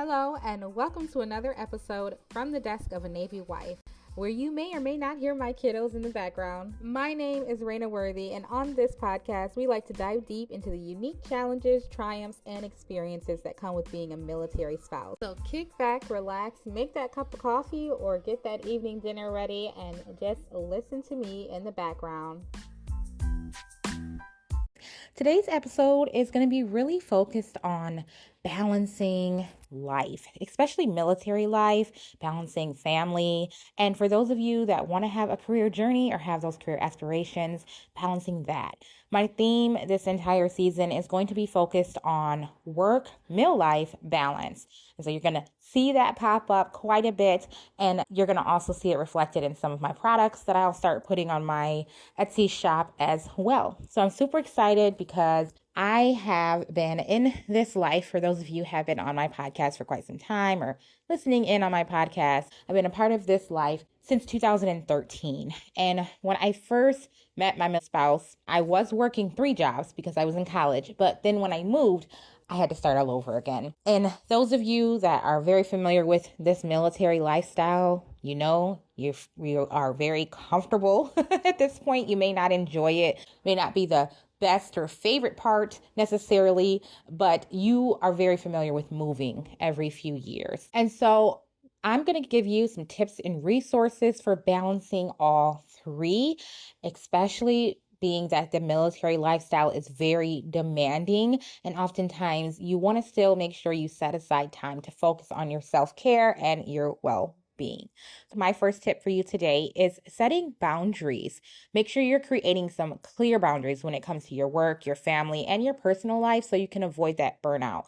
Hello, and welcome to another episode from the desk of a Navy wife, where you may or may not hear my kiddos in the background. My name is Raina Worthy, and on this podcast, we like to dive deep into the unique challenges, triumphs, and experiences that come with being a military spouse. So kick back, relax, make that cup of coffee, or get that evening dinner ready, and just listen to me in the background. Today's episode is going to be really focused on balancing life, especially military life, balancing family. And for those of you that want to have a career journey or have those career aspirations, balancing that. My theme this entire season is going to be focused on work, MilLife balance. And so you're going to see that pop up quite a bit, and you're going to also see it reflected in some of my products that I'll start putting on my Etsy shop as well. So I'm super excited because I have been in this life. For those of you who have been on my podcast for quite some time or listening in on my podcast, I've been a part of this life since 2013. And when I first met my spouse, I was working 3 jobs because I was in college. But then when I moved, I had to start all over again. And those of you that are very familiar with this military lifestyle, you know, you are very comfortable at this point. You may not enjoy it, may not be the best or favorite part necessarily, but you are very familiar with moving every few years. And so I'm going to give you some tips and resources for balancing all 3, especially being that the military lifestyle is very demanding, and oftentimes you want to still make sure you set aside time to focus on your self-care and your well-being. So my first tip for you today is setting boundaries. Make sure you're creating some clear boundaries when it comes to your work, your family, and your personal life so you can avoid that burnout.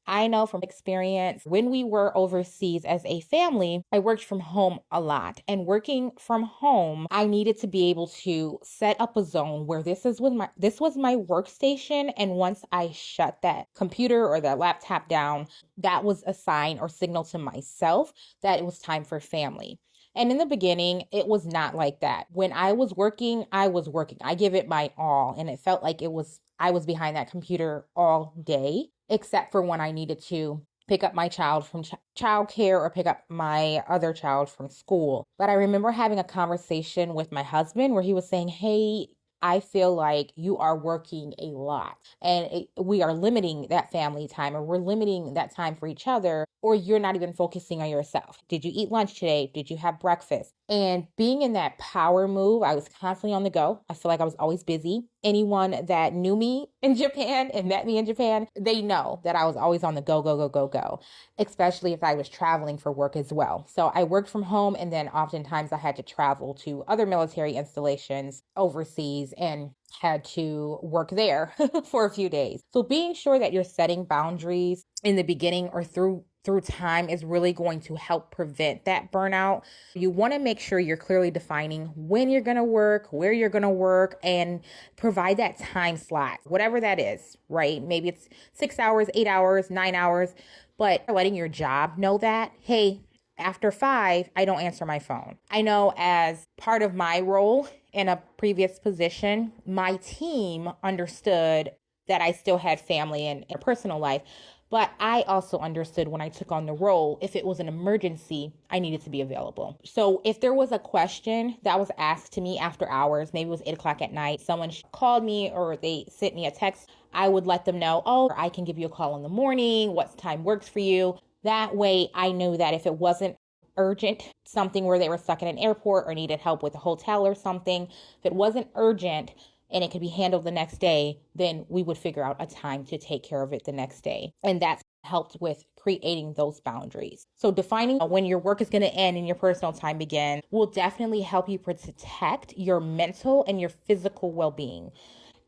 I know from experience, when we were overseas as a family, I worked from home a lot. And working from home, I needed to be able to set up a zone where this was my workstation. And once I shut that computer or that laptop down, that was a sign or signal to myself that it was time for family. And in the beginning, it was not like that. When I was working, I was working. I give it my all. And it felt like I was behind that computer all day, except for when I needed to pick up my child from childcare or pick up my other child from school. But I remember having a conversation with my husband where he was saying, hey, I feel like you are working a lot and we are limiting that family time, or we're limiting that time for each other, or you're not even focusing on yourself. Did you eat lunch today? Did you have breakfast? And being in that power move, I was constantly on the go. I feel like I was always busy. Anyone that knew me in Japan and met me in Japan, they know that I was always on the go, especially if I was traveling for work as well. So I worked from home, and then oftentimes I had to travel to other military installations overseas and had to work there for a few days. So being sure that you're setting boundaries in the beginning or through time is really going to help prevent that burnout. You want to make sure you're clearly defining when you're going to work, where you're going to work, and provide that time slot, whatever that is, right? Maybe it's 6 hours, 8 hours, 9 hours, but letting your job know that, hey, after 5, I don't answer my phone. I know as part of my role in a previous position, my team understood that I still had family and a personal life. But I also understood when I took on the role, if it was an emergency, I needed to be available. So if there was a question that was asked to me after hours, maybe it was 8 o'clock at night, someone called me or they sent me a text, I would let them know, oh, I can give you a call in the morning. What time works for you? That way I knew that if it wasn't urgent, something where they were stuck in an airport or needed help with a hotel or something, if it wasn't urgent, and it could be handled the next day, then we would figure out a time to take care of it the next day. And that's helped with creating those boundaries. So defining when your work is going to end and your personal time begin will definitely help you protect your mental and your physical well-being.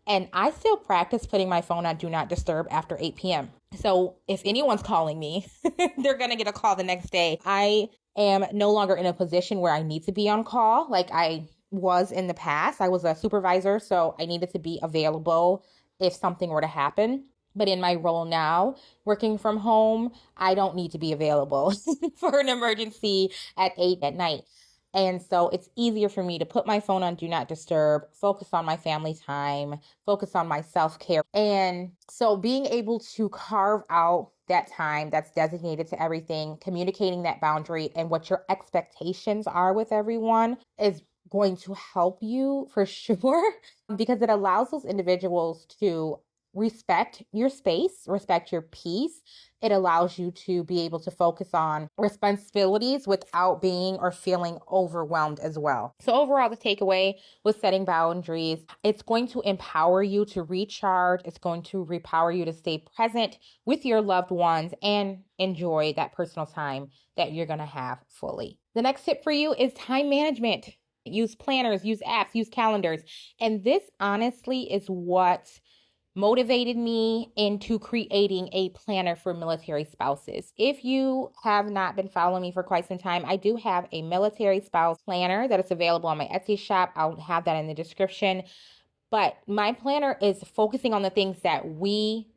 And I still practice putting my phone on Do Not Disturb after 8 p.m. So if anyone's calling me, they're going to get a call the next day. I am no longer in a position where I need to be on call like I was in the past. I was a supervisor, so I needed to be available if something were to happen. But in my role now, working from home, I don't need to be available for an emergency at 8 at night. And so it's easier for me to put my phone on Do Not Disturb, focus on my family time, focus on my self-care. And so being able to carve out that time that's designated to everything, communicating that boundary and what your expectations are with everyone is going to help you for sure because it allows those individuals to respect your space, respect your peace. It allows you to be able to focus on responsibilities without being or feeling overwhelmed as well. So overall, the takeaway with setting boundaries, it's going to empower you to recharge. It's going to empower you to stay present with your loved ones and enjoy that personal time that you're going to have fully. The next tip for you is time management. Use planners, use apps, use calendars. And this honestly is what motivated me into creating a planner for military spouses. If you have not been following me for quite some time, I do have a military spouse planner that is available on my Etsy shop. I'll have that in the description. But my planner is focusing on the things that we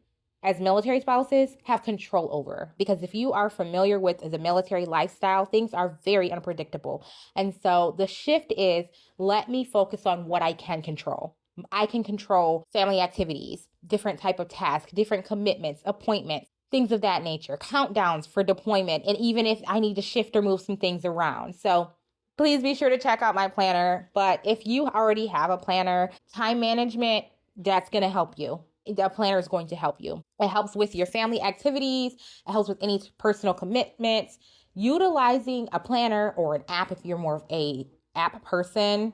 as military spouses have control over. Because if you are familiar with the military lifestyle, things are very unpredictable. And so the shift is, let me focus on what I can control. I can control family activities, different type of tasks, different commitments, appointments, things of that nature, countdowns for deployment, and even if I need to shift or move some things around. So please be sure to check out my planner. But if you already have a planner, time management, that's going to help you. The planner is going to help you. It helps with your family activities. It helps with any personal commitments. Utilizing a planner or an app if you're more of a app person,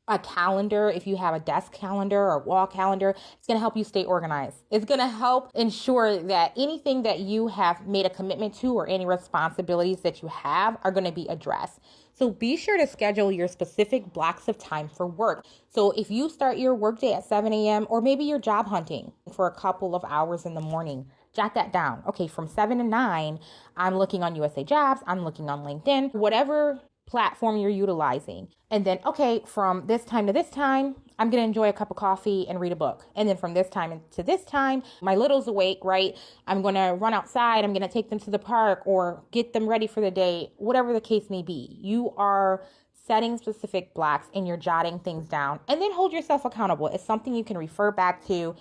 a calendar, if you have a desk calendar or wall calendar, it's going to help you stay organized. It's going to help ensure that anything that you have made a commitment to or any responsibilities that you have are going to be addressed. So be sure to schedule your specific blocks of time for work. So if you start your workday at 7 a.m. or maybe you're job hunting for a couple of hours in the morning, jot that down. Okay, from 7 to 9, I'm looking on USA Jobs, I'm looking on LinkedIn, whatever platform you're utilizing. And then, okay, from this time to this time, I'm going to enjoy a cup of coffee and read a book. And then from this time to this time, my little's awake, right? I'm going to run outside. I'm going to take them to the park or get them ready for the day, whatever the case may be. You are setting specific blocks and you're jotting things down, and then hold yourself accountable. It's something you can refer back to.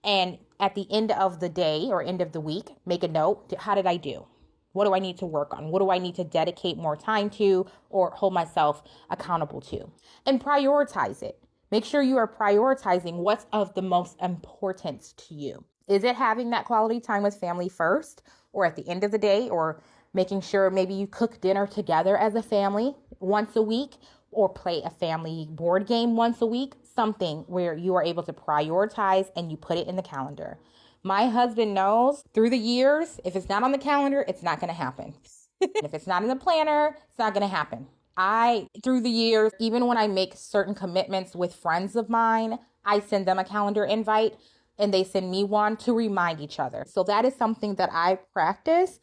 And at the end of the day or end of the week, make a note. How did I do? What do I need to work on? What do I need to dedicate more time to or hold myself accountable to? And prioritize it. Make sure you are prioritizing what's of the most importance to you. Is it having that quality time with family first or at the end of the day, or making sure maybe you cook dinner together as a family once a week or play a family board game once a week? Something where you are able to prioritize and you put it in the calendar. My husband knows through the years, if it's not on the calendar, it's not going to happen. If it's not in the planner, it's not going to happen. Through the years, even when I make certain commitments with friends of mine, I send them a calendar invite and they send me one to remind each other. So that is something that I practice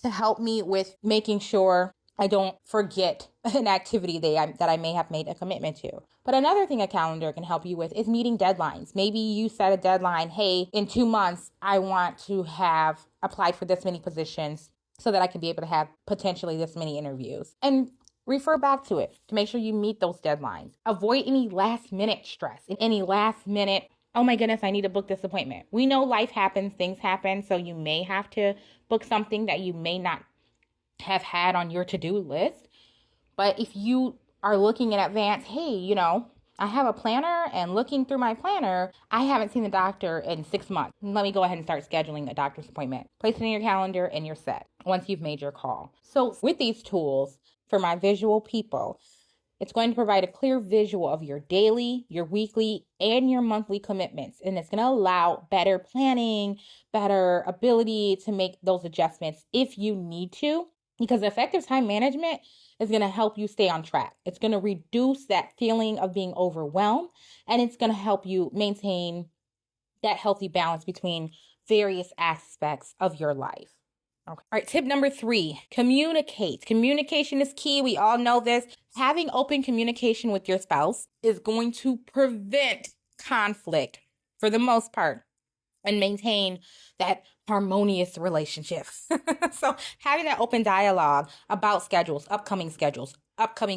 to help me with making sure I don't forget an activity that I may have made a commitment to. But another thing a calendar can help you with is meeting deadlines. Maybe you set a deadline, hey, in 2 months, I want to have applied for this many positions so that I can be able to have potentially this many interviews. And refer back to it to make sure you meet those deadlines. Avoid any last minute stress, any last minute, oh my goodness, I need to book this appointment. We know life happens, things happen, so you may have to book something that you may not have had on your to-do list. But if you are looking in advance, hey, I have a planner, and looking through my planner, I haven't seen the doctor in 6 months. Let me go ahead and start scheduling a doctor's appointment. Place it in your calendar and you're set once you've made your call. So with these tools, for my visual people, it's going to provide a clear visual of your daily, your weekly, and your monthly commitments. And it's going to allow better planning, better ability to make those adjustments if you need to. Because effective time management is going to help you stay on track. It's going to reduce that feeling of being overwhelmed, and it's going to help you maintain that healthy balance between various aspects of your life. Okay. All right, tip number 3, communicate. Communication is key. We all know this. Having open communication with your spouse is going to prevent conflict for the most part and maintain that harmonious relationship. So having that open dialogue about schedules, upcoming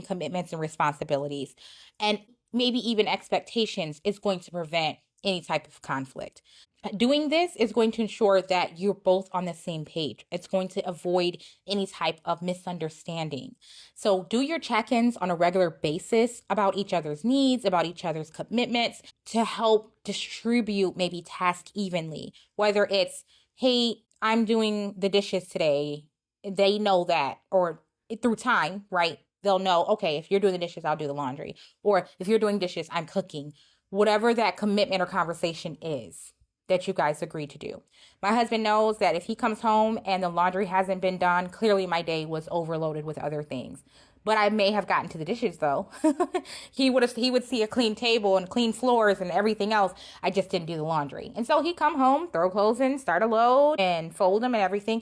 commitments and responsibilities, and maybe even expectations is going to prevent any type of conflict. Doing this is going to ensure that you're both on the same page. It's going to avoid any type of misunderstanding. So do your check-ins on a regular basis about each other's needs, about each other's commitments to help distribute maybe tasks evenly. Whether it's, hey, I'm doing the dishes today. They know that, or through time, right? They'll know, okay, if you're doing the dishes, I'll do the laundry. Or if you're doing dishes, I'm cooking. Whatever that commitment or conversation is that you guys agree to do. My husband knows that if he comes home and the laundry hasn't been done, clearly my day was overloaded with other things. But I may have gotten to the dishes though. He would see a clean table and clean floors and everything else. I just didn't do the laundry. And so he'd come home, throw clothes in, start a load and fold them and everything.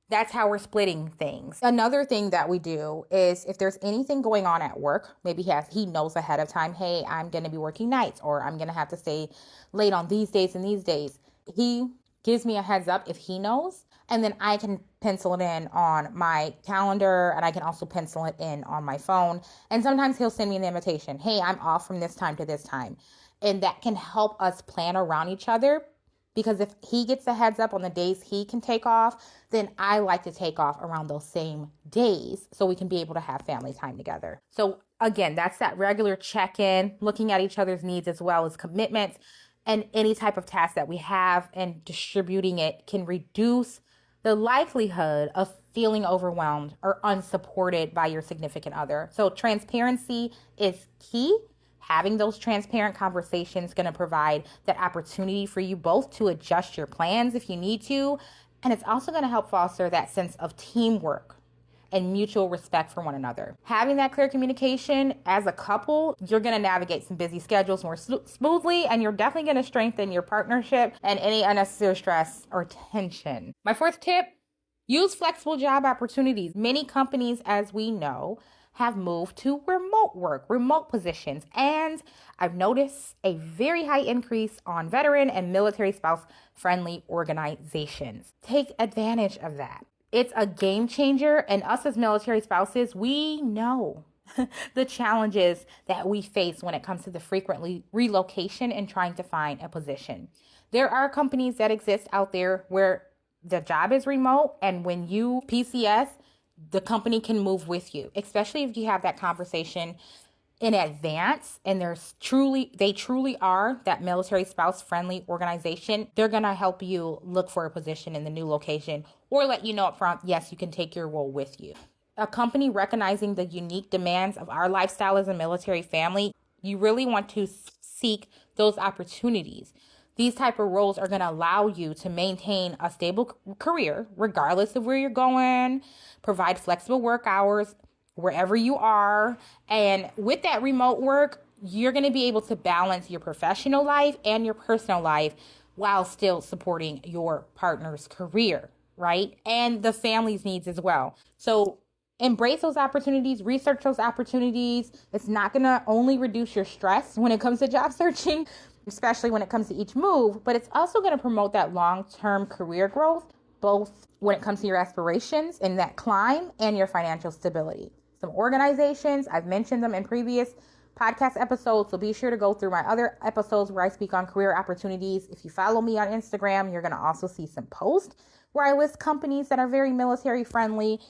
That's how we're splitting things. Another thing that we do is if there's anything going on at work, maybe he knows ahead of time, hey, I'm going to be working nights or I'm going to have to stay late on these days and these days. He gives me a heads up if he knows, and then I can pencil it in on my calendar, and I can also pencil it in on my phone. And sometimes he'll send me an invitation. Hey, I'm off from this time to this time. And that can help us plan around each other. Because if he gets a heads up on the days he can take off, then I like to take off around those same days so we can be able to have family time together. So again, that's that regular check-in, looking at each other's needs as well as commitments, and any type of task that we have, and distributing it can reduce the likelihood of feeling overwhelmed or unsupported by your significant other. So transparency is key. Having those transparent conversations is going to provide that opportunity for you both to adjust your plans if you need to. And it's also going to help foster that sense of teamwork and mutual respect for one another. Having that clear communication as a couple, you're going to navigate some busy schedules more smoothly, and you're definitely going to strengthen your partnership and any unnecessary stress or tension. My fourth tip, use flexible job opportunities. Many companies, as we know, have moved to remote work, remote positions. And I've noticed a very high increase on veteran and military spouse friendly organizations. Take advantage of that. It's a game changer. And us as military spouses, we know the challenges that we face when it comes to the frequently relocation and trying to find a position. There are companies that exist out there where the job is remote, and when you PCS, the company can move with you, especially if you have that conversation in advance and they truly are that military spouse friendly organization. They're going to help you look for a position in the new location or let you know up front, yes, you can take your role with you. A company recognizing the unique demands of our lifestyle as a military family, you really want to seek those opportunities. These type of roles are going to allow you to maintain a stable career, regardless of where you're going, provide flexible work hours wherever you are. And with that remote work, you're going to be able to balance your professional life and your personal life while still supporting your partner's career, right? And the family's needs as well. So embrace those opportunities, research those opportunities. It's not going to only reduce your stress when it comes to job searching, especially when it comes to each move, but it's also going to promote that long-term career growth, both when it comes to your aspirations in that climb and your financial stability. Some organizations, I've mentioned them in previous podcast episodes, so be sure to go through my other episodes where I speak on career opportunities. If you follow me on Instagram, you're going to also see some posts where I list companies that are very military friendly.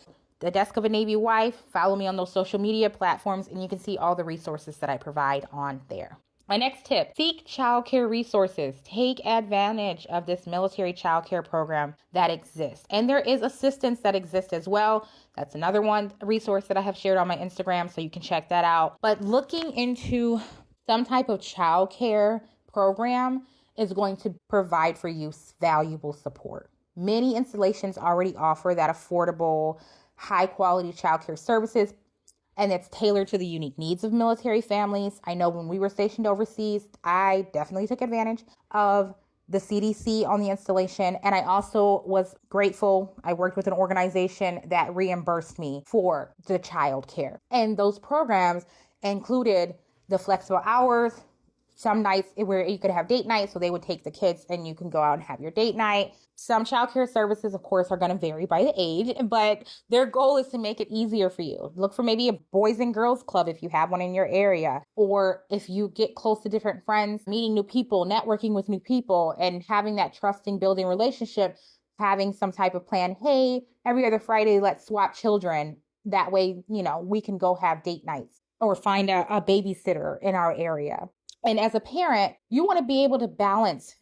The Desk of a Navy Wife, follow me on those social media platforms, and you can see all the resources that I provide on there. My next tip, seek childcare resources. Take advantage of this military childcare program that exists. And there is assistance that exists as well. That's another resource that I have shared on my Instagram, so you can check that out. But looking into some type of childcare program is going to provide for you valuable support. Many installations already offer that affordable, high quality childcare services, and it's tailored to the unique needs of military families. I know when we were stationed overseas, I definitely took advantage of the CDC on the installation. And I also was grateful. I worked with an organization that reimbursed me for the child care. And those programs included the flexible hours, some nights where you could have date night, so they would take the kids and you can go out and have your date night. Some childcare services, of course, are going to vary by the age, but their goal is to make it easier for you. Look for maybe a boys and girls club if you have one in your area, or if you get close to different friends, meeting new people, networking with new people, and having that trusting, building relationship, having some type of plan. Hey, every other Friday, let's swap children. That way, we can go have date nights or find a babysitter in our area. And as a parent, you want to be able to balance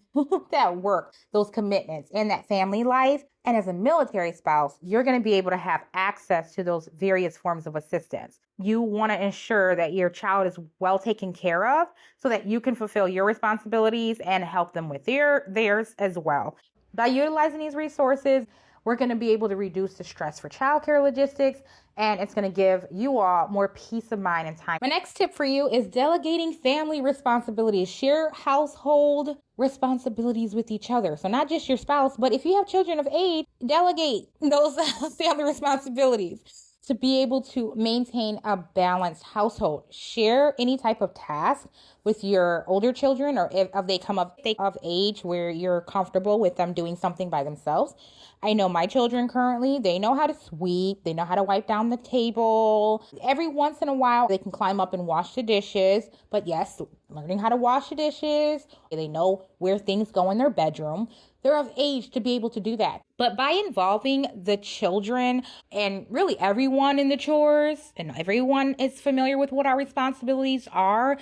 that work, those commitments, and that family life. And as a military spouse, you're going to be able to have access to those various forms of assistance. You want to ensure that your child is well taken care of so that you can fulfill your responsibilities and help them with theirs as well. By utilizing these resources, we're going to be able to reduce the stress for childcare logistics, and it's going to give you all more peace of mind and time. My next tip for you is delegating family responsibilities. Share household responsibilities with each other. So not just your spouse, but if you have children of age, delegate those family responsibilities to be able to maintain a balanced household. Share any type of task with your older children, or if they come of age where you're comfortable with them doing something by themselves. I know my children currently, they know how to sweep, they know how to wipe down the table. Every once in a while, they can climb up and wash the dishes. But yes, learning how to wash the dishes, they know where things go in their bedroom. They're of age to be able to do that. But by involving the children and really everyone in the chores, and everyone is familiar with what our responsibilities are,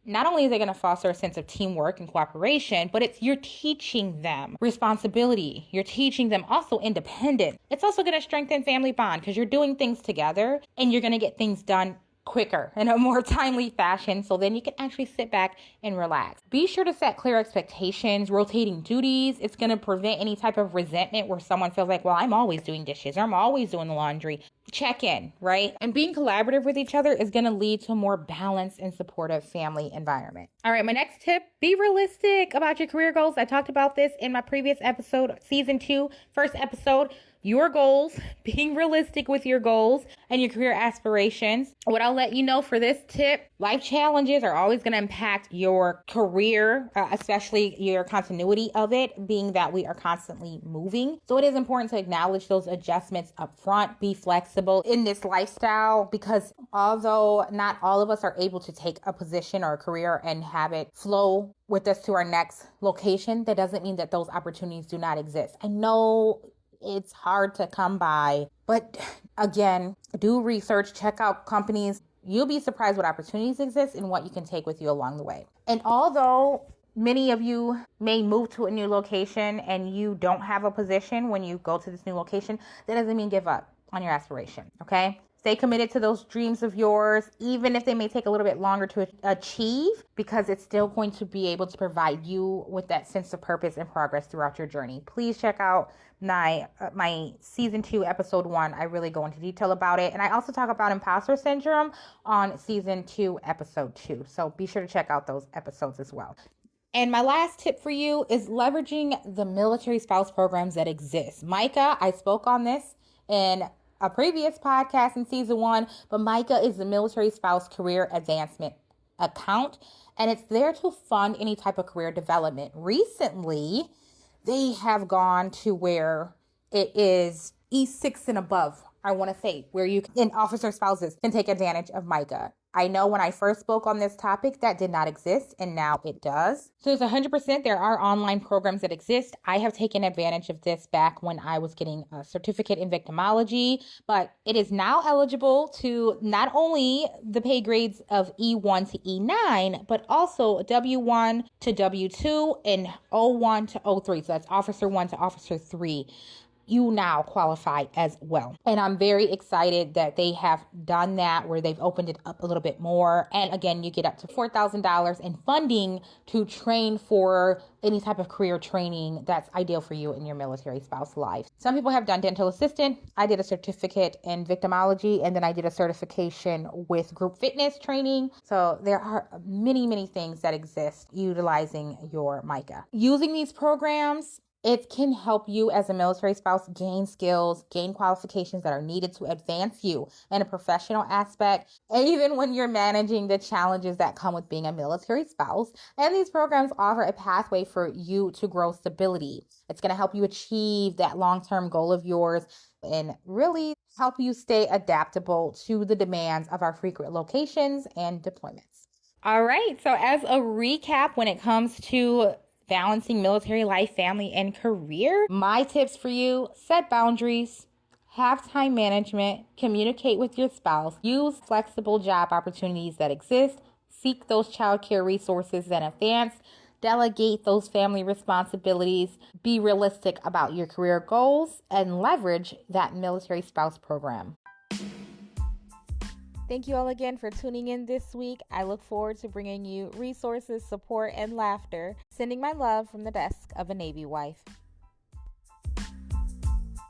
not only is it going to foster a sense of teamwork and cooperation, but you're teaching them responsibility. You're teaching them also independence. It's also going to strengthen family bond because you're doing things together and you're going to get things done quicker in a more timely fashion, so then you can actually sit back and relax. Be sure to set clear expectations, rotating duties. It's going to prevent any type of resentment where someone feels like, well, I'm always doing dishes, or I'm always doing the laundry. Check in, right? And being collaborative with each other is going to lead to a more balanced and supportive family environment. All right, my next tip, be realistic about your career goals. I talked about this in my previous episode, season 2, first episode. Your goals, being realistic with your goals and your career aspirations. What I'll let you know for this tip, life challenges are always going to impact your career, especially your continuity of it, being that we are constantly moving. So it is important to acknowledge those adjustments up front, be flexible in this lifestyle, because although not all of us are able to take a position or a career and have it flow with us to our next location, that doesn't mean that those opportunities do not exist. I know it's hard to come by, but again, do research, check out companies. You'll be surprised what opportunities exist and what you can take with you along the way. And although many of you may move to a new location and you don't have a position when you go to this new location, that doesn't mean give up on your aspiration, okay? Stay committed to those dreams of yours, even if they may take a little bit longer to achieve, because it's still going to be able to provide you with that sense of purpose and progress throughout your journey. Please check out my season 2, episode 1. I really go into detail about it. And I also talk about imposter syndrome on season 2, episode 2. So be sure to check out those episodes as well. And my last tip for you is leveraging the military spouse programs that exist. Micah, I spoke on this in a previous podcast in season 1, but Micah is the military spouse career advancement account, and it's there to fund any type of career development. Recently, they have gone to where it is E6 and above, I want to say, where you and officer spouses can take advantage of Micah. I know when I first spoke on this topic, that did not exist, and now it does. So it's 100%. There are online programs that exist. I have taken advantage of this back when I was getting a certificate in victimology, but it is now eligible to not only the pay grades of E1 to E9, but also W1 to W2 and O1 to O3. So that's Officer 1 to Officer 3. You now qualify as well. And I'm very excited that they have done that, where they've opened it up a little bit more. And again, you get up to $4,000 in funding to train for any type of career training that's ideal for you in your military spouse life. Some people have done dental assistant. I did a certificate in victimology, and then I did a certification with group fitness training. So there are many, many things that exist utilizing your Micah. Using these programs It can help you as a military spouse gain skills, gain qualifications that are needed to advance you in a professional aspect, even when you're managing the challenges that come with being a military spouse. And these programs offer a pathway for you to grow stability. It's going to help you achieve that long term goal of yours and really help you stay adaptable to the demands of our frequent locations and deployments. All right. So, as a recap, when it comes to balancing military life, family, and career, my tips for you: set boundaries, have time management, communicate with your spouse, use flexible job opportunities that exist, seek those childcare resources in advance, delegate those family responsibilities, be realistic about your career goals, and leverage that military spouse program. Thank you all again for tuning in this week. I look forward to bringing you resources, support, and laughter. Sending my love from the desk of a Navy wife.